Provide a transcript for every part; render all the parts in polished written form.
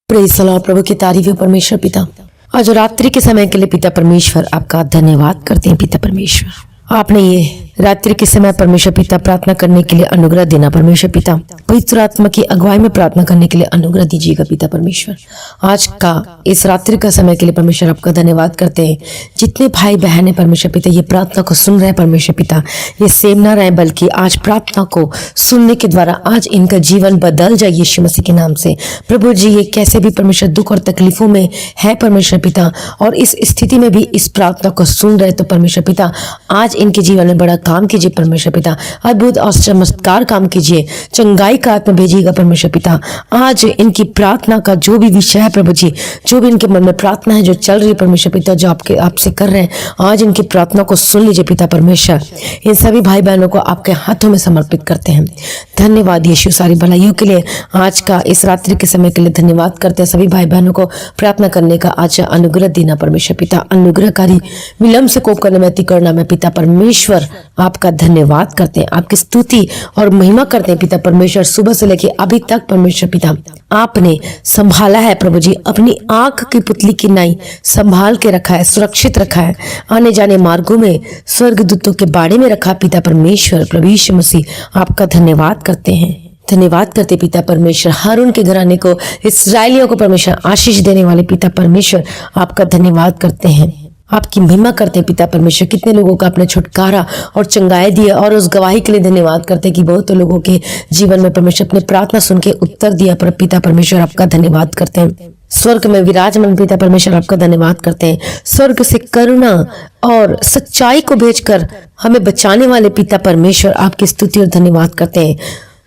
Praise the Lord. प्रभु की तारीफ है परमेश्वर पिता। आज रात्रि के समय के लिए पिता परमेश्वर आपका धन्यवाद करते हैं। पिता परमेश्वर, आपने ये रात्रि के समय परमेश्वर पिता प्रार्थना करने के लिए अनुग्रह देना। परमेश्वर पिता, पवित्र आत्मा की अगुवाई में प्रार्थना करने के लिए अनुग्रह दीजिएगा। पिता परमेश्वर, आज का इस रात्रि का समय के लिए परमेश्वर आपका धन्यवाद करते हैं। जितने भाई बहन है परमेश्वर पिता ये प्रार्थना को सुन रहे हैं परमेश्वर पिता, ये सेम ना रहे बल्कि आज प्रार्थना को सुनने के द्वारा आज इनका जीवन बदल जाए यीशु मसीह के नाम से। प्रभु जी, ये कैसे भी परमेश्वर दुख और तकलीफों में है परमेश्वर पिता, और इस स्थिति में भी इस प्रार्थना को सुन रहे तो परमेश्वर पिता आज इनके जीवन में बड़ा काम कीजिए परमेश्वर पिता। अद्भुत और चमत्कार काम कीजिए, चंगाई का आत्मा भेजिएगा परमेश्वर पिता। आज इनकी प्रार्थना का जो भी विषय है प्रभु जी, जो भी इनके मन में प्रार्थना है जो चल रही है परमेश्वर पिता, जो आपसे कर रहे हैं, आज इनकी प्रार्थना को सुन लीजिए पिता परमेश्वर। इन सभी भाई बहनों को आपके हाथों में समर्पित करते हैं। धन्यवाद यीशु, सारी भलाइयों के लिए आज का इस रात्रि के समय के लिए धन्यवाद करते हैं। सभी भाई बहनों को प्रार्थना करने का आज अनुग्रह देना परमेश्वर पिता। अनुग्रहकारी विलंब से कोप करने में अति करुणा में पिता परमेश्वर आपका धन्यवाद करते हैं, आपकी स्तुति और महिमा करते हैं पिता परमेश्वर। सुबह से लेके अभी तक परमेश्वर पिता आपने संभाला है प्रभु जी, अपनी आंख की पुतली की नाई संभाल के रखा है, सुरक्षित रखा है, आने जाने मार्गों में स्वर्गदूतों के बाड़े में रखा पिता परमेश्वर। प्रभु यीशु मसीह आपका धन्यवाद करते हैं। धन्यवाद करते पिता परमेश्वर। हारून के घराने को, इस्राएलियों को परमेश्वर आशीष देने वाले पिता परमेश्वर आपका धन्यवाद करते हैं, आपकी महिमा करते हैं पिता परमेश्वर। कितने लोगों का अपने छुटकारा और चंगाई दिया, और उस गवाही के लिए धन्यवाद करते हैं कि बहुत लोगों के जीवन में परमेश्वर अपने प्रार्थना सुन के उत्तर दिया। पर पिता परमेश्वर आपका धन्यवाद करते हैं। स्वर्ग में विराजमान पिता परमेश्वर आपका धन्यवाद करते हैं। स्वर्ग से करुणा और सच्चाई को भेजकर हमें बचाने वाले पिता परमेश्वर आपकी स्तुति और धन्यवाद करते हैं।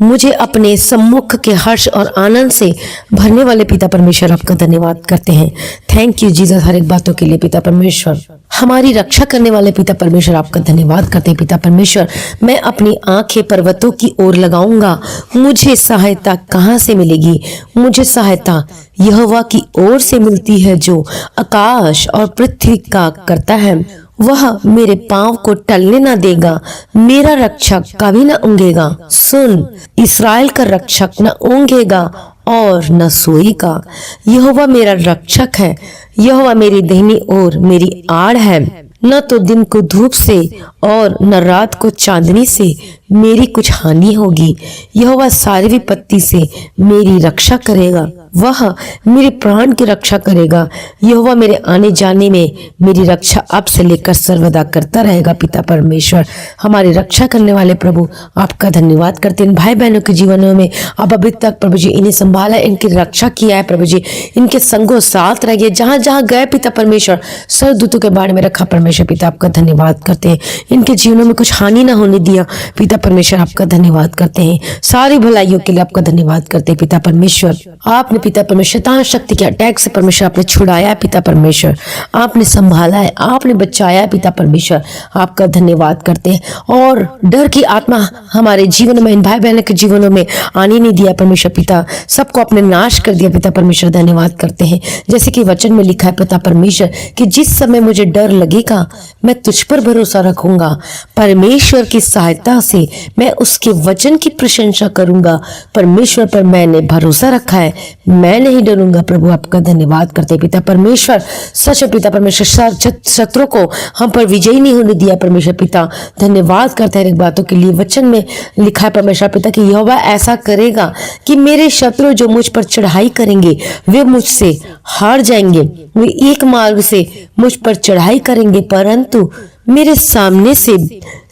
मुझे अपने सम्मुख के हर्ष और आनंद से भरने वाले पिता परमेश्वर आपका धन्यवाद करते हैं। थैंक यू जीसस, हर एक बातों के लिए पिता परमेश्वर। हमारी रक्षा करने वाले पिता परमेश्वर आपका धन्यवाद करते हैं पिता परमेश्वर। मैं अपनी आंखें पर्वतों की ओर लगाऊंगा, मुझे सहायता कहाँ से मिलेगी? मुझे सहायता यहोवा की ओर से मिलती है जो आकाश और पृथ्वी का करता है। वह मेरे पांव को टलने न देगा, मेरा रक्षक कभी न ऊँघेगा। सुन, इस्राएल का रक्षक न ऊँघेगा और न सोएगा। यहोवा मेरा रक्षक है, यहोवा मेरी दाहिनी ओर मेरी आड़ है। न तो दिन को धूप से और न रात को चांदनी से मेरी कुछ हानि होगी। यहोवा सारी विपत्ति से मेरी रक्षा करेगा, वह मेरे प्राण की रक्षा करेगा। यहोवा मेरे आने जाने में मेरी रक्षा अब से लेकर सर्वदा करता रहेगा पिता परमेश्वर। हमारी रक्षा करने वाले प्रभु आपका धन्यवाद करते हैं। भाई बहनों के जीवनों में अब अभी तक प्रभु जी इन्हें संभाला, इनकी रक्षा किया है प्रभु जी, इनके संगों साथ रहिए, जहां जहां गए पिता परमेश्वर स्वर्गदूतों के बारे में रखा परमेश्वर पिता आपका धन्यवाद करते हैं। इनके जीवनों में कुछ हानि ना होने दिया पिता परमेश्वर आपका धन्यवाद करते हैं। सारी भलाइयों के लिए आपका धन्यवाद करते हैं पिता परमेश्वर। आपने पिता परमेश्वर शैतान शक्ति के अटैक से परमेश्वर आपने छुड़ाया है पिता परमेश्वर, आपने संभाला है, आपने बचाया है पिता परमेश्वर आपका धन्यवाद करते हैं। और डर की आत्मा हमारे जीवन में, इन भाई बहनों के जीवनों में आने नहीं दिया परमेश्वर पिता, सबको अपने नाश कर दिया पिता परमेश्वर। धन्यवाद करते हैं, जैसे कि वचन में लिखा है पिता परमेश्वर कि जिस समय मुझे डर लगेगा मैं तुझ पर भरोसा रखूंगा। परमेश्वर की सहायता से मैं उसके वचन की प्रशंसा करूंगा। परमेश्वर पर मैंने भरोसा रखा है, मैं नहीं डरूंगा। प्रभु आपका धन्यवाद करते पिता परमेश्वर। सच पिता परमेश्वर, शत्रु को हम पर विजयी नहीं होने दिया परमेश्वर पिता। धन्यवाद करते हैं एक बातों के लिए। वचन में लिखा है परमेश्वर पिता कि यहोवा ऐसा करेगा कि मेरे शत्रु जो मुझ पर चढ़ाई करेंगे वे मुझसे हार जाएंगे। वे एक मार्ग से मुझ पर चढ़ाई करेंगे परंतु मेरे सामने से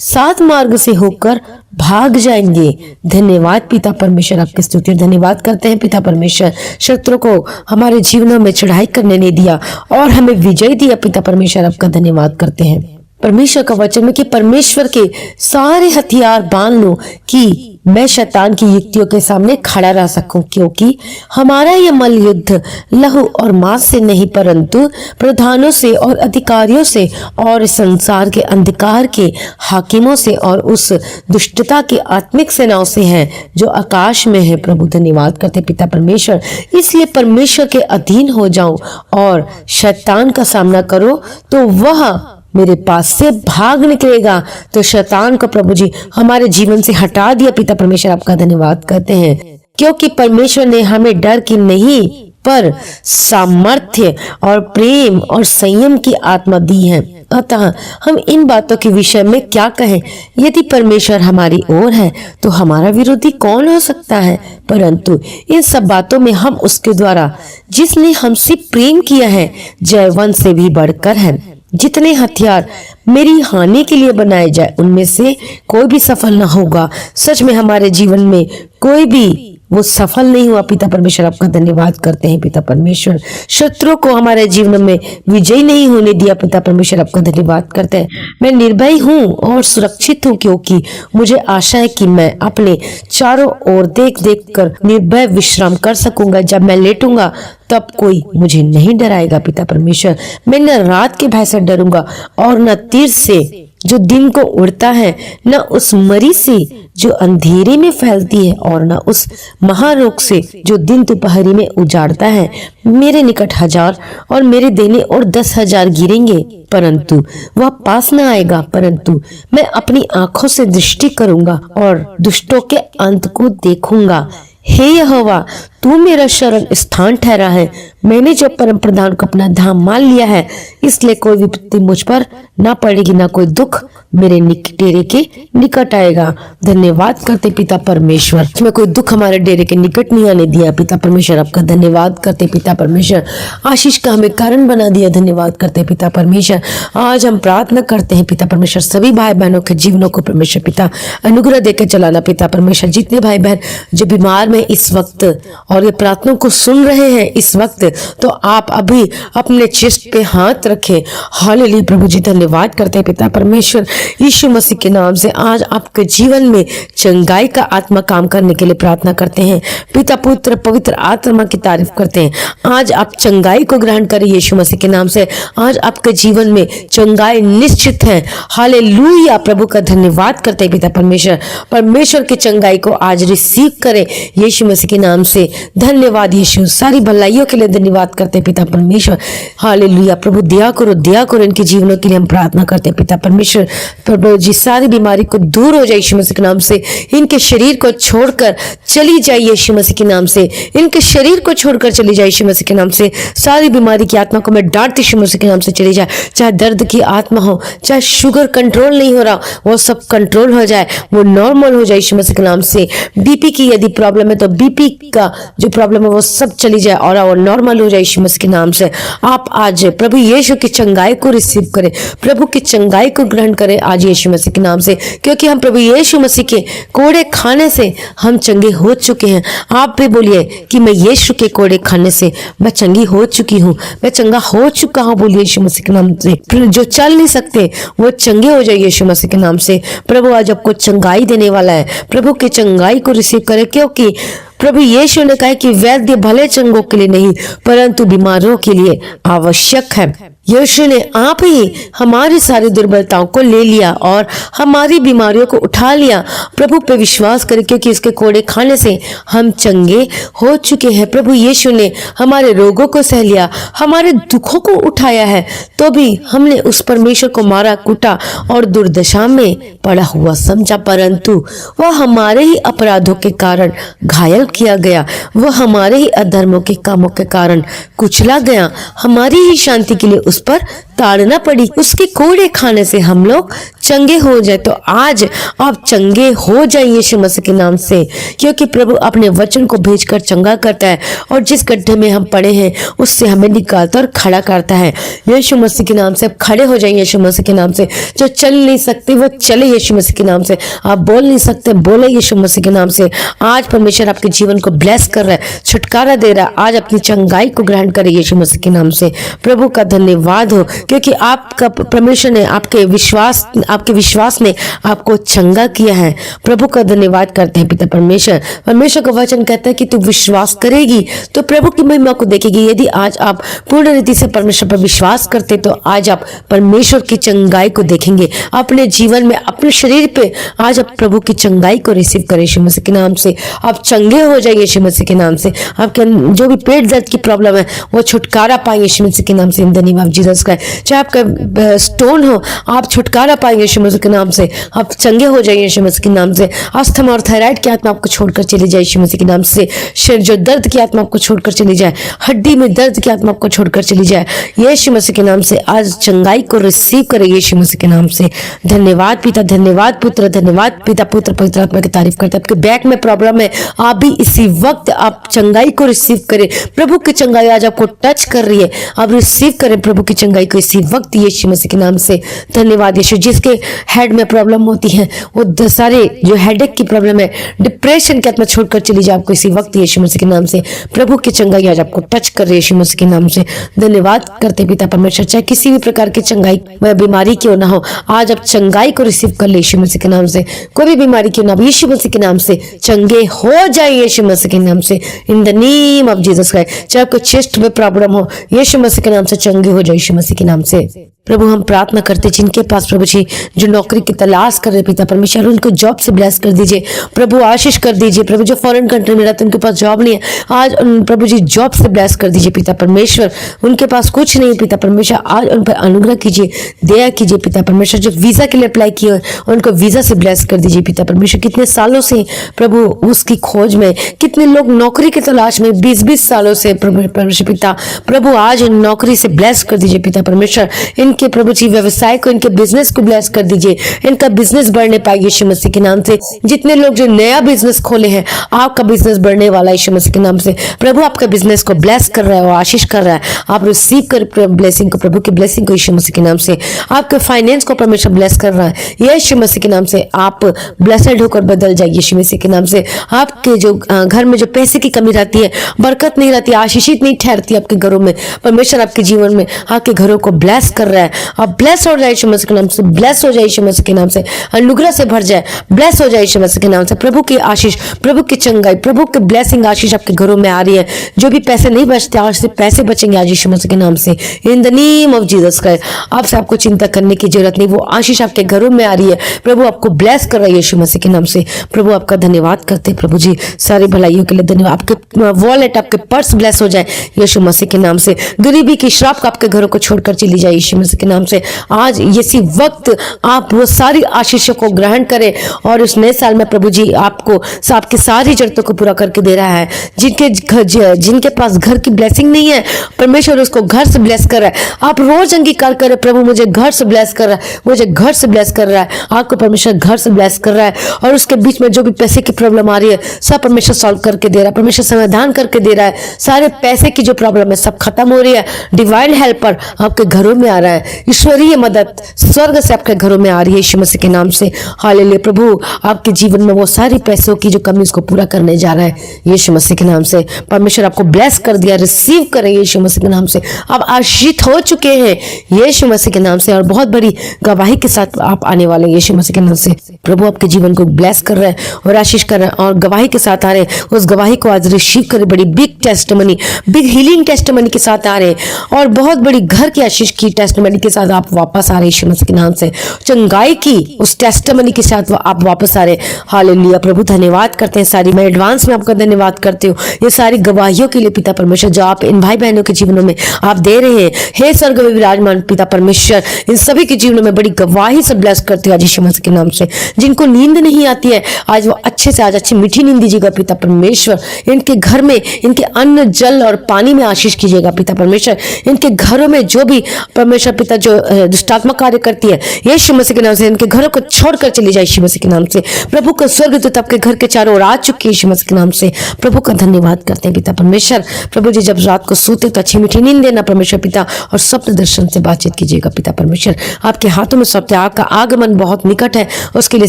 7 मार्ग से होकर भाग जाएंगे। धन्यवाद पिता परमेश्वर, आपकी स्तुति और धन्यवाद करते हैं पिता परमेश्वर। शत्रु को हमारे जीवनों में चढ़ाई करने नहीं दिया और हमें विजय दिया पिता परमेश्वर, आपका धन्यवाद करते हैं। परमेश्वर का वचन में कि परमेश्वर के सारे हथियार बांध लो कि मैं शैतान की युक्तियों के सामने खड़ा रह सकूं, क्योंकि हमारा यह मल युद्ध लहू और मांस से नहीं परंतु प्रधानों से और अधिकारियों से और संसार के अंधकार के हाकिमों से और उस दुष्टता की आत्मिक सेनाओं से है जो आकाश में है। प्रभु धन्यवाद करते पिता परमेश्वर। इसलिए परमेश्वर के अधीन हो जाओ और शैतान का सामना करो तो वह मेरे पास से भाग निकलेगा। तो शैतान को प्रभु जी हमारे जीवन से हटा दिया पिता परमेश्वर, आपका धन्यवाद करते हैं। क्योंकि परमेश्वर ने हमें डर की नहीं पर सामर्थ्य और प्रेम और संयम की आत्मा दी है। अतः हम इन बातों के विषय में क्या कहें? यदि परमेश्वर हमारी ओर है तो हमारा विरोधी कौन हो सकता है? परंतु इन सब बातों में हम उसके द्वारा जिसने हमसे प्रेम किया है जयवंत से भी बढ़कर है। जितने हथियार मेरी हानि के लिए बनाए जाए उनमें से कोई भी सफल न होगा। सच में हमारे जीवन में कोई भी वो सफल नहीं हुआ। पिता परमेश्वर आपका धन्यवाद करते हैं। पिता परमेश्वर शत्रुओं को हमारे जीवन में विजयी नहीं होने दिया। पिता परमेश्वर आपका धन्यवाद करते हैं। मैं निर्भय हूँ और सुरक्षित हूँ क्योंकि मुझे आशा है कि मैं अपने चारों ओर देख देख कर निर्भय विश्राम कर सकूंगा। जब मैं लेटूंगा तब कोई मुझे नहीं डराएगा। पिता परमेश्वर मैं न रात के भय से डरूंगा और न तीर से जो दिन को उड़ता है, न उस मरी से जो अंधेरे में फैलती है और न उस महारोग से जो दिन दोपहरी में उजाड़ता है। मेरे निकट 1000 और मेरे देने और 10,000 गिरेंगे परंतु वह पास न आएगा। परंतु मैं अपनी आंखों से दृष्टि करूंगा और दुष्टों के अंत को देखूंगा। हे यहोवा तू मेरा शरण स्थान ठहरा है। मैंने जो परम प्रधान को अपना धाम मान लिया है, इसलिए कोई विपत्ति मुझ पर ना पड़ेगी, ना कोई दुख मेरे डेरे के निकट आएगा। धन्यवाद करते पिता परमेश्वर, मैं कोई दुख हमारे डेरे के निकट नहीं आने दिया। पिता परमेश्वर आपका धन्यवाद करते। पिता परमेश्वर आशीष का हमें कारण बना दिया। धन्यवाद करते पिता परमेश्वर। आज हम प्रार्थना करते हैं पिता परमेश्वर सभी भाई बहनों के जीवनों को परमेश्वर पिता अनुग्रह देकर चलाना। पिता परमेश्वर जितने भाई बहन जो बीमार में इस वक्त और ये प्रार्थना को सुन रहे हैं इस वक्त, तो आप अभी अपने चेस्ट पे हाथ रखें। हालेलुया प्रभु जी धन्यवाद करते हैं पिता परमेश्वर यीशु मसीह के नाम से। आज आपके जीवन में चंगाई का आत्मा काम करने के लिए प्रार्थना करते हैं। पिता पुत्र पवित्र आत्मा की तारीफ करते हैं। आज आप चंगाई को ग्रहण करें यीशु मसीह के नाम से। आज आपके जीवन में चंगाई निश्चित है। हालेलुया प्रभु का धन्यवाद करते हैं पिता परमेश्वर। परमेश्वर की चंगाई को आज रिसीव करें यीशु मसीह के नाम से। धन्यवाद यीशु, सारी भलाइयों के लिए धन्यवाद करते हैं पिता परमेश्वर। हालेलुया प्रभु दया करो इनके जीवनों के लिए हम प्रार्थना करते हैं पिता परमेश्वर। प्रभु जी सारी बीमारी को दूर हो जाए यीशु मसीह के नाम से। इनके शरीर को छोड़कर चली जाए यीशु मसीह के नाम से। इनके शरीर को छोड़कर चली जाए यीशु मसीह के नाम से। सारी बीमारी की आत्मा को मैं डांटती यीशु मसीह के नाम से चली जाए। चाहे दर्द की आत्मा हो, चाहे शुगर कंट्रोल नहीं हो रहा, वो सब कंट्रोल हो जाए, वो नॉर्मल हो जाए यीशु मसीह के नाम से। बीपी की यदि प्रॉब्लम है तो बीपी का जो प्रॉब्लम है वो सब चली जाए और वो नॉर्मल हो जाए यीशु मसीह के नाम से। आप आज प्रभु यीशु की चंगाई को रिसीव करें, प्रभु की चंगाई को ग्रहण करें आज यीशु मसीह के नाम से, क्योंकि हम प्रभु यीशु मसीह के कोड़े खाने से हम चंगे हो चुके हैं। आप भी बोलिए कि मैं यीशु के कोड़े खाने से मैं चंगी हो चुकी हूँ, मैं चंगा हो चुका हूँ। बोलिए यीशु मसीह के नाम से। जो चल नहीं सकते वो चंगे हो जाए यीशु मसीह के नाम से। प्रभु आज आपको चंगाई देने वाला है। प्रभु की चंगाई को रिसीव करें, क्योंकि प्रभु यीशु ने कहा कि वैद्य भले चंगों के लिए नहीं परंतु बीमारों के लिए आवश्यक है। यीशु ने आप ही हमारी सारी दुर्बलताओं को ले लिया और हमारी बीमारियों को उठा लिया। प्रभु पे विश्वास करें, क्योंकि इसके कोड़े खाने से हम चंगे हो चुके हैं। प्रभु यीशु ने हमारे रोगों को सह लिया, हमारे दुखों को उठाया है, तो भी हमने उस परमेश्वर को मारा कूटा और दुर्दशा में पड़ा हुआ समझा, परंतु वह हमारे ही अपराधों के कारण घायल किया गया, वह हमारे ही अधर्मों के कामों के कारण कुचला गया, हमारी ही शांति के लिए उस पर ताड़ना पड़ी। उसके कोड़े खाने से हम लोग चंगे हो जाए। तो आज आप चंगे हो जाए यीशु मसीह के नाम से, क्योंकि प्रभु अपने वचन को भेजकर चंगा करता है और जिस गड्ढे में हम पड़े हैं उससे हमें निकालता और खड़ा करता है। यीशु मसीह के नाम से आप खड़े हो जाए यीशु मसीह के नाम से। जो चल नहीं सकते वो चले यीशु मसीह के नाम से। आप बोल नहीं सकते बोले यीशु मसीह के नाम से। आज परमेश्वर आपके जीवन को ब्लेस कर रहा है, छुटकारा दे रहा है। आज अपनी चंगाई को ग्रहण करें यीशु मसीह के नाम से। प्रभु का धन्यवाद हो, क्योंकि आपका परमेश्वर ने आपके विश्वास ने आपको चंगा किया है। प्रभु का धन्यवाद करते हैं पिता परमेश्वर। परमेश्वर का वचन कहता है कि तू विश्वास करेगी तो प्रभु की महिमा को देखेगी। यदि आज आप पूर्ण रीति से परमेश्वर पर विश्वास करते तो आज आप परमेश्वर की चंगाई को देखेंगे अपने जीवन में, अपने शरीर पे। आज आप प्रभु की चंगाई को रिसीव करें यीशु मसीह के नाम से। आप चंगे हो जाए यीशु मसीह के नाम से। आपके जो भी पेट दर्द की प्रॉब्लम है वो छुटकारा पाए यीशु मसीह के नाम से। In the name of Jesus Christ. चाहे आपका स्टोन हो, आप छुटकारा पाएंगे यीशु मसीह के नाम से। आप चंगे हो जाइए यीशु मसीह के नाम से। अस्थमा और थायराइड की आत्मा आपको छोड़कर चली जाए यीशु मसीह के नाम से। शरीर जो दर्द की आत्मा आपको छोड़कर चली जाए, हड्डी में दर्द की आत्मा आपको छोड़कर चली जाए यीशु मसीह के नाम से। आज चंगाई को रिसीव करें यीशु मसीह के नाम से। धन्यवाद पिता, धन्यवाद पुत्र, धन्यवाद पिता, पुत्र पवित्र आत्मा की तारीफ करते हैं। आपके बैक में प्रॉब्लम है, आप भी इसी वक्त आप चंगाई को रिसीव करें। प्रभु की चंगाई आज आपको टच कर रही है, आप रिसीव करें प्रभु की चंगाई को इसी वक्त यीशु मसीह के नाम से। धन्यवाद यीशु। जिसके हेड में प्रॉब्लम होती है, वो सारे जो हेडेक की प्रॉब्लम है, डिप्रेशन की आत्मा छोड़कर चली जाए आपको इसी वक्त यीशु मसीह के नाम से। प्रभु की चंगाई आज आपको टच कर रही है यीशु मसीह के नाम से। धन्यवाद करते पिता परमेश्वर। चाहे किसी भी प्रकार की चंगाई बीमारी क्यों ना हो, आज आप चंगाई को रिसीव कर ले यीशु मसीह के नाम से। कोई भी बीमारी क्यों ना हो, यीशु मसीह के नाम से चंगे हो जाए यीशु मसीह के नाम से, in the name of Jesus Christ. चाहे आपको चेस्ट में प्रॉब्लम हो, यीशु मसीह के नाम से चंगे हो जाए यीशु मसीह के नाम से। प्रभु हम प्रार्थना करते जिनके पास प्रभु जी जो नौकरी की तलाश कर रहे पिता परमेश्वर, उनको जॉब से ब्लेस कर दीजिए प्रभु, आशीष कर दीजिए प्रभु। जो फॉरेन कंट्री में रहते उनके पास जॉब नहीं है, आज प्रभु जी जॉब से ब्लेस कर दीजिए पिता परमेश्वर। उनके पास कुछ नहीं पिता परमेश्वर, आज उन पर अनुग्रह कीजिए, दया कीजिए पिता परमेश्वर। जो वीजा के लिए अप्लाई किए उनको वीजा से ब्लेस कर दीजिए पिता परमेश्वर। कितने सालों से प्रभु उसकी खोज में, कितने लोग नौकरी की तलाश में 20-20 सालों से प्रभु परमेश्वर पिता, प्रभु आज नौकरी से ब्लेस कर दीजिए पिता परमेश्वर। इनके प्रभु जी व्यवसाय को, इनके बिजनेस को ब्लेस कर दीजिए, इनका बिजनेस बढ़ने पाए यीशु मसीह के नाम से। जितने लोग जो नया बिजनेस खोले हैं, आपका बिजनेस बढ़ने वाला है यीशु मसीह के नाम से। प्रभु आपका बिजनेस को ब्लेस कर रहा है और आशीष कर रहा है। आप रिसीव कर ब्लेसिंग को, प्रभु की ब्लेसिंग को यीशु मसीह के नाम से। आपके फाइनेंस को परमेश्वर ब्लेस कर रहा है यीशु मसीह के नाम से। आप ब्लेसड होकर बदल जाइए यीशु मसीह के नाम से। आपके जो घर में जो पैसे की कमी रहती है, बरकत नहीं रहती, आशीषित नहीं ठहरती आपके घरों में, परमेश्वर आपके जीवन में आपके घरों को ब्लेस कर रहा है। आप ब्लेस हो जाए यीशु मसीह के नाम से, ब्लेस हो जाए यीशु मसीह के नाम से, अनुग्रह से भर जाए, ब्लेस हो जाए यीशु मसीह के नाम से। प्रभु की आशीष, प्रभु की चंगाई, प्रभु की ब्लेसिंग आशीष आपके घरों में आ रही है। जो भी पैसे नहीं बचते, आज से पैसे बचेंगे आज यीशु मसीह के नाम से, in the name of Jesus Christ. आपसे आपको चिंता करने की जरूरत नहीं, वो आशीष आपके घरों में आ रही है। प्रभु आपको ब्लेस कर रहा है यीशु मसीह के नाम से। प्रभु आपका धन्यवाद करते हैं प्रभु जी, सारी भलाइयों के लिए धन्यवाद। आपके वॉलेट, आपके पर्स ब्लेस हो जाए यीशु मसीह के नाम से। गरीबी की श्राप आपके घरों को छोड़कर चली जाए यीशु मसीह के नाम से। आज इसी वक्त आप वो सारी आशीषों को ग्रहण करें और उस नए साल में प्रभु जी आपको आपकी सारी जरूरतों को पूरा करके दे रहा है। जिनके पास घर की ब्लेसिंग नहीं है, परमेश्वर उसको घर से ब्लेस कर रहा है। आप रोज अंगीकार करें, प्रभु मुझे घर से ब्लेस कर रहा है, मुझे घर से ब्लेस कर रहा है। आपको परमेश्वर घर से ब्लेस कर रहा है और उसके बीच में जो भी पैसे की प्रॉब्लम आ रही है, सब परमेश्वर सॉल्व करके दे रहा है, परमेश्वर समाधान करके दे रहा है। सारे पैसे की जो प्रॉब्लम है सब खत्म हो रही है। डिवाइन हेल्पर आपके घरों में आ रहा है, ईश्वरीय मदद स्वर्ग से आपके घरों में आ रही है यीशु मसीह के नाम से। हालेलुया। प्रभु आपके जीवन में वो सारी पैसों की जो कमी उसको पूरा करने जा रहा है यीशु मसीह के नाम से। परमेश्वर आपको ब्लेस कर दिया, रिसीव करें यीशु मसीह के नाम से। आप आशीषित हो चुके हैं यीशु मसीह के नाम से और बहुत बड़ी गवाही के साथ आप आने वाले हैं यीशु मसीह के नाम से। प्रभु आपके जीवन को ब्लेस कर रहे हैं और आशीष कर रहे हैं और गवाही के साथ आ रहे हैं। उस गवाही को आज रिसीव करें। बड़ी big testimony, big healing testimony के साथ आ रहे हैं और बहुत बड़ी घर की आशीष की टेस्टिमनी के साथ आप वापस आ रहे हैं यीशु मसीह के नाम से। चंगाई की उस टेस्टिमनी के साथ आप वापस आ रहे हैं। हालेलुया। प्रभु धन्यवाद करते हैं, सारी मैं एडवांस में आपका धन्यवाद करती हूँ ये सारी गवाहियों के लिए पिता परमेश्वर, जो आप इन भाई बहनों के जीवनों में आप दे रहे हैं। हे स्वर्ग में विराजमान पिता परमेश्वर, इन सभी के जीवनों में बड़ी गवाही से ब्लेस करते हो आज यीशु मसीह के नाम से। जिनको नींद नहीं आती है, आज वो अच्छे से आज अच्छी मीठी नींद दीजिएगा पिता परमेश्वर। इनके घर में, इनके अन्न जल और पानी में आशीष कीजिएगा पिता परमेश्वर। इनके घरों में जो भी परमेश्वर पिता जो दुष्टात्मा कार्य करती है यीशु मसीह के नाम से, इनके घरों को छोड़कर चली जाए यीशु मसीह के नाम से। प्रभु का स्वर्गदूत आपके घर के चारों ओर आ चुके यीशु मसीह के नाम से। प्रभु का धन्यवाद करते हैं पिता परमेश्वर। प्रभु जी जब रात को सोते तो अच्छी मीठी नींद देना परमेश्वर पिता, और स्वप्न दर्शन से बातचीत कीजिएगा पिता परमेश्वर। आपके हाथों में स्वप्न, आपका आगमन बहुत निकट है, उसके लिए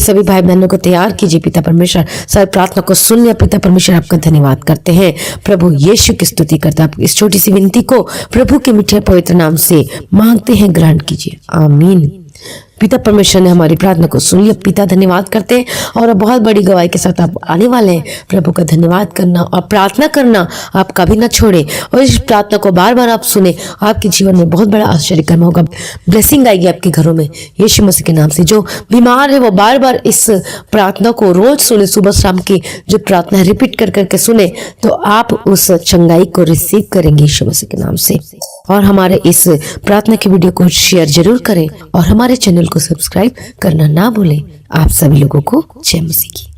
सभी भाई बहनों को तैयार कीजिए पिता परमेश्वर। सारी प्रार्थना को सुन लिया पिता परमेश्वर, आपका धन्यवाद करते हैं प्रभु। यीशु की स्तुति करते हैं। इस छोटी सी विनती को प्रभु के मीठे पवित्र नाम से मांगते हैं, ग्रहण कीजिए, आमीन। पिता परमेश्वर ने हमारी प्रार्थना को सुन लिया पिता, धन्यवाद करते हैं और बहुत बड़ी गवाही के साथ आप आने वाले हैं। प्रभु का धन्यवाद करना और प्रार्थना करना आप कभी ना छोड़े और इस प्रार्थना को बार बार आप सुने, आपके जीवन में बहुत बड़ा आश्चर्य कर्म होगा। ब्लेसिंग आएगी आपके घरों में यीशु मसीह के नाम से। जो बीमार है वो बार बार इस प्रार्थना को रोज सुने, सुबह शाम की जो प्रार्थना रिपीट कर करके सुने, तो आप उस चंगाई को रिसीव करेंगे यीशु मसीह के नाम से। और हमारे इस प्रार्थना की वीडियो को शेयर जरूर करें और हमारे चैनल चैनल को सब्सक्राइब करना ना भूलें। आप सभी लोगों को जय मसीह की।